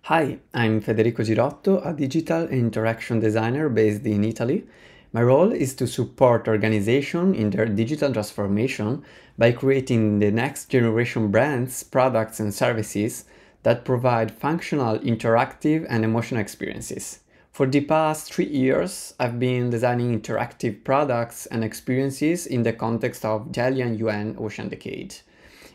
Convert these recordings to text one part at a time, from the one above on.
Hi, I'm Federico Girotto, a digital and interaction designer based in Italy. My role is to support organizations in their digital transformation by creating the next generation brands, products, and services that provide functional, interactive, and emotional experiences. For the past 3 years, I've been designing interactive products and experiences in the context of Italian UN Ocean Decade.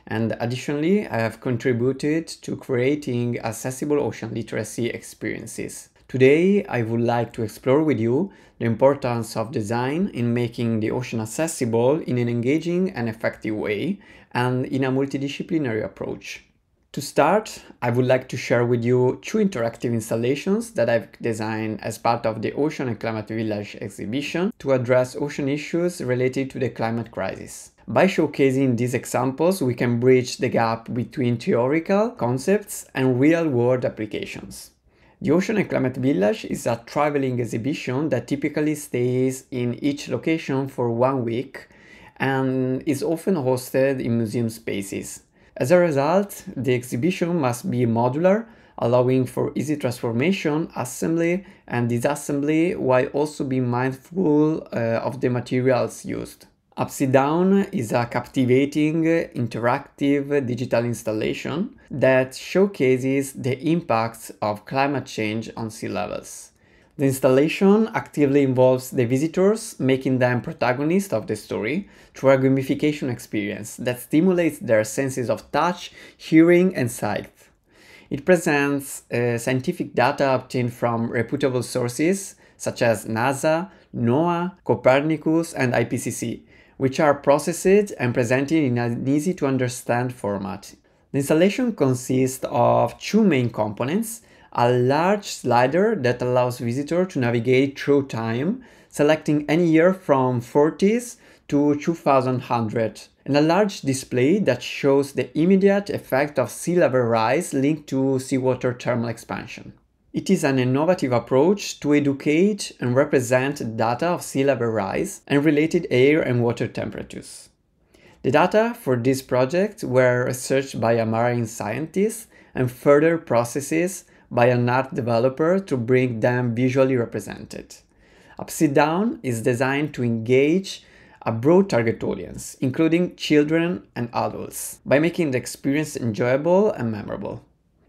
And additionally, I have contributed to creating accessible ocean literacy experiences. Today, I would like to explore with you the importance of design in making the ocean accessible in an engaging and effective way and in a multidisciplinary approach. To start, I would like to share with you two interactive installations that I've designed as part of the Ocean and Climate Village exhibition to address ocean issues related to the climate crisis. By showcasing these examples, we can bridge the gap between theoretical concepts and real-world applications. The Ocean and Climate Village is a traveling exhibition that typically stays in each location for 1 week and is often hosted in museum spaces. As a result, the exhibition must be modular, allowing for easy transformation, assembly, and disassembly while also being mindful of the materials used. Upside Down is a captivating, interactive digital installation that showcases the impacts of climate change on sea levels. The installation actively involves the visitors, making them protagonists of the story through a gamification experience that stimulates their senses of touch, hearing, and sight. It presents scientific data obtained from reputable sources such as NASA, NOAA, Copernicus, and IPCC, which are processed and presented in an easy-to-understand format. The installation consists of two main components: a large slider that allows visitors to navigate through time, selecting any year from 40s to 2100, and a large display that shows the immediate effect of sea level rise linked to seawater thermal expansion. It is an innovative approach to educate and represent data of sea level rise and related air and water temperatures. The data for this project were researched by a marine scientist and further processed by an art developer to bring them visually represented. Upside Down is designed to engage a broad target audience, including children and adults, by making the experience enjoyable and memorable.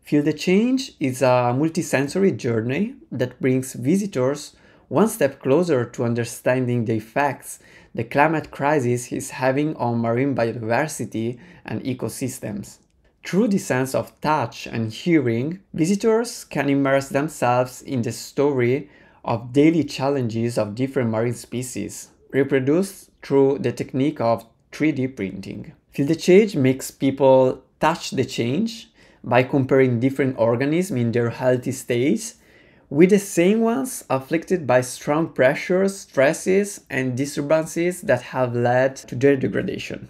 Feel the Change is a multisensory journey that brings visitors one step closer to understanding the effects the climate crisis is having on marine biodiversity and ecosystems. Through the sense of touch and hearing, visitors can immerse themselves in the story of daily challenges of different marine species, reproduced through the technique of 3D printing. Feel the Change makes people touch the change by comparing different organisms in their healthy states with the same ones afflicted by strong pressures, stresses, and disturbances that have led to their degradation.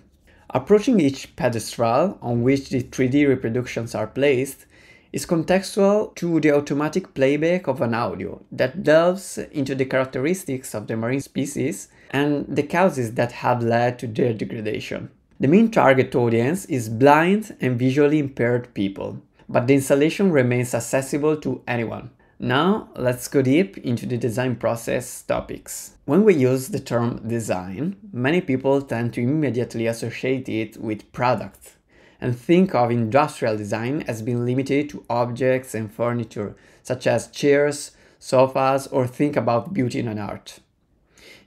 Approaching each pedestal on which the 3D reproductions are placed is contextual to the automatic playback of an audio that delves into the characteristics of the marine species and the causes that have led to their degradation. The main target audience is blind and visually impaired people, but the installation remains accessible to anyone. Now, let's go deep into the design process topics. When we use the term design, many people tend to immediately associate it with product and think of industrial design as being limited to objects and furniture, such as chairs, sofas, or think about beauty and art.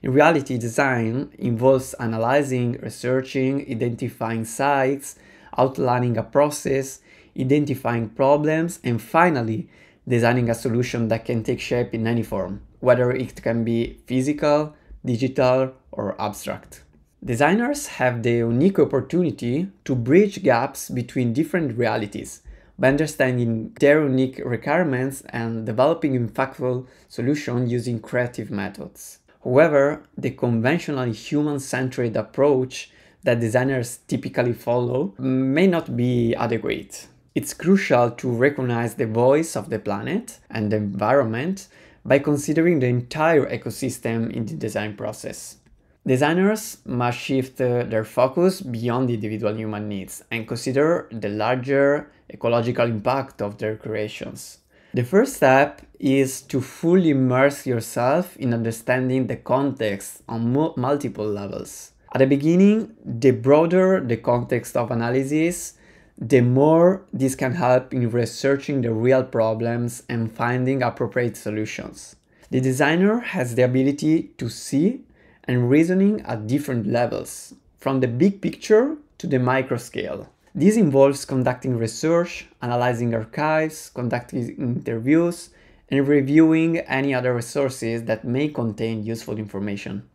In reality, design involves analyzing, researching, identifying sites, outlining a process, identifying problems, and finally, designing a solution that can take shape in any form, whether it can be physical, digital, or abstract. Designers have the unique opportunity to bridge gaps between different realities by understanding their unique requirements and developing impactful solutions using creative methods. However, the conventional human-centered approach that designers typically follow may not be adequate. It's crucial to recognize the voice of the planet and the environment by considering the entire ecosystem in the design process. Designers must shift their focus beyond the individual human needs and consider the larger ecological impact of their creations. The first step is to fully immerse yourself in understanding the context on multiple levels. At the beginning, the broader the context of analysis, the more this can help in researching the real problems and finding appropriate solutions. The designer has the ability to see and reasoning at different levels, from the big picture to the micro scale. This involves conducting research, analyzing archives, conducting interviews, and reviewing any other resources that may contain useful information.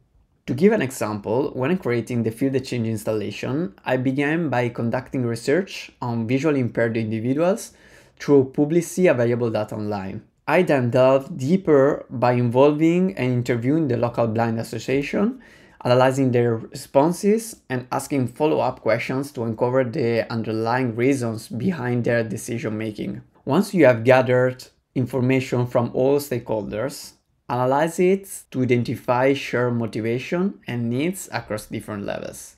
To give an example, when creating the field exchange installation, I began by conducting research on visually impaired individuals through publicly available data online. I then delved deeper by involving and interviewing the local blind association, analyzing their responses, and asking follow-up questions to uncover the underlying reasons behind their decision making. Once you have gathered information from all stakeholders, analyze it to identify shared motivation and needs across different levels.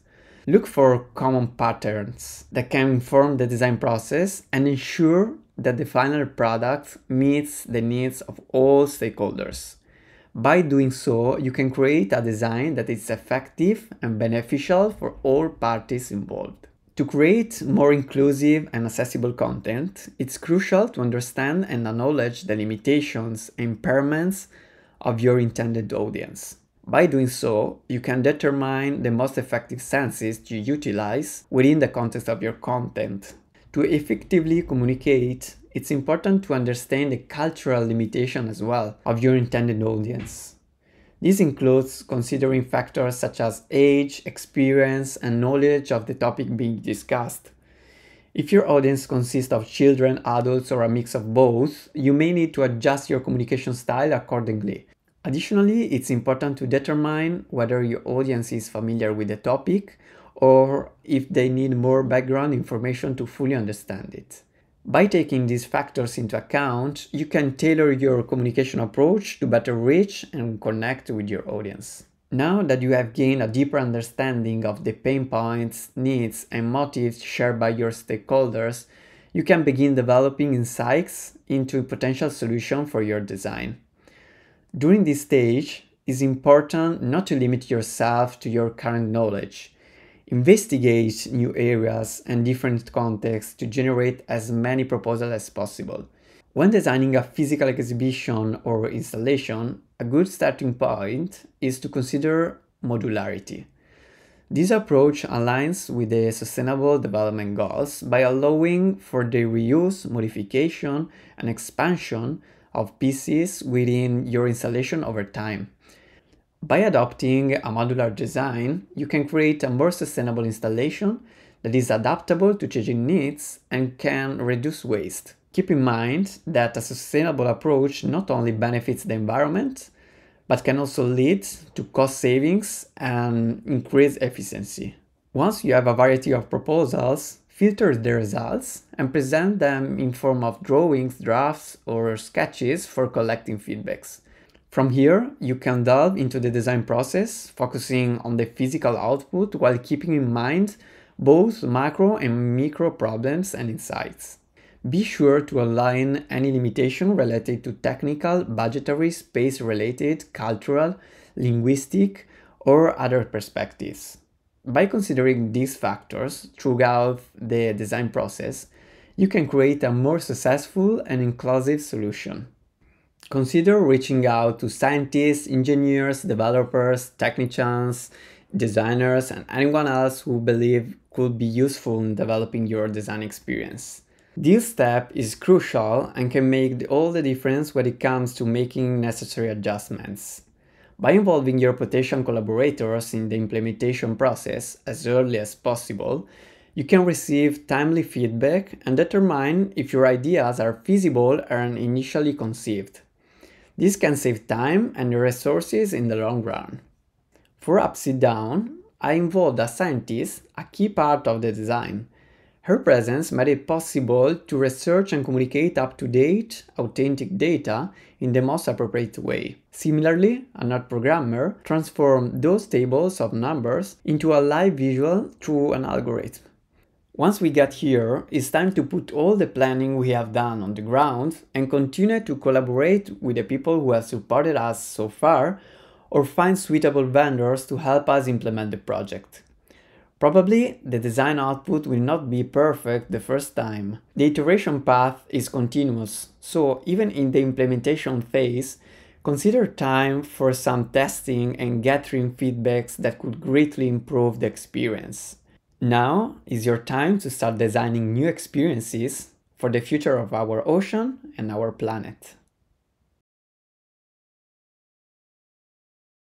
Look for common patterns that can inform the design process and ensure that the final product meets the needs of all stakeholders. By doing so, you can create a design that is effective and beneficial for all parties involved. To create more inclusive and accessible content, it's crucial to understand and acknowledge the limitations and impairments of your intended audience. By doing so, you can determine the most effective senses to utilize within the context of your content. To effectively communicate, it's important to understand the cultural limitation as well of your intended audience. This includes considering factors such as age, experience, and knowledge of the topic being discussed. If your audience consists of children, adults, or a mix of both, you may need to adjust your communication style accordingly. Additionally, it's important to determine whether your audience is familiar with the topic or if they need more background information to fully understand it. By taking these factors into account, you can tailor your communication approach to better reach and connect with your audience. Now that you have gained a deeper understanding of the pain points, needs, and motives shared by your stakeholders, you can begin developing insights into potential solutions for your design. During this stage, it's important not to limit yourself to your current knowledge. Investigate new areas and different contexts to generate as many proposals as possible. When designing a physical exhibition or installation, a good starting point is to consider modularity. This approach aligns with the Sustainable Development Goals by allowing for the reuse, modification, and expansion of pieces within your installation over time. By adopting a modular design, you can create a more sustainable installation that is adaptable to changing needs and can reduce waste. Keep in mind that a sustainable approach not only benefits the environment, but can also lead to cost savings and increased efficiency. Once you have a variety of proposals, filter the results and present them in form of drawings, drafts, or sketches for collecting feedbacks. From here, you can delve into the design process, focusing on the physical output while keeping in mind both macro and micro problems and insights. Be sure to align any limitation related to technical, budgetary, space-related, cultural, linguistic, or other perspectives. By considering these factors throughout the design process, you can create a more successful and inclusive solution. Consider reaching out to scientists, engineers, developers, technicians, designers, and anyone else who believe could be useful in developing your design experience. This step is crucial and can make all the difference when it comes to making necessary adjustments. By involving your potential collaborators in the implementation process as early as possible, you can receive timely feedback and determine if your ideas are feasible and initially conceived. This can save time and resources in the long run. For Upside Down, I involved a scientist, a key part of the design. Her presence made it possible to research and communicate up-to-date, authentic data in the most appropriate way. Similarly, a node programmer transformed those tables of numbers into a live visual through an algorithm. Once we get here, it's time to put all the planning we have done on the ground and continue to collaborate with the people who have supported us so far or find suitable vendors to help us implement the project. Probably the design output will not be perfect the first time. The iteration path is continuous, so even in the implementation phase, consider time for some testing and gathering feedbacks that could greatly improve the experience. Now is your time to start designing new experiences for the future of our ocean and our planet.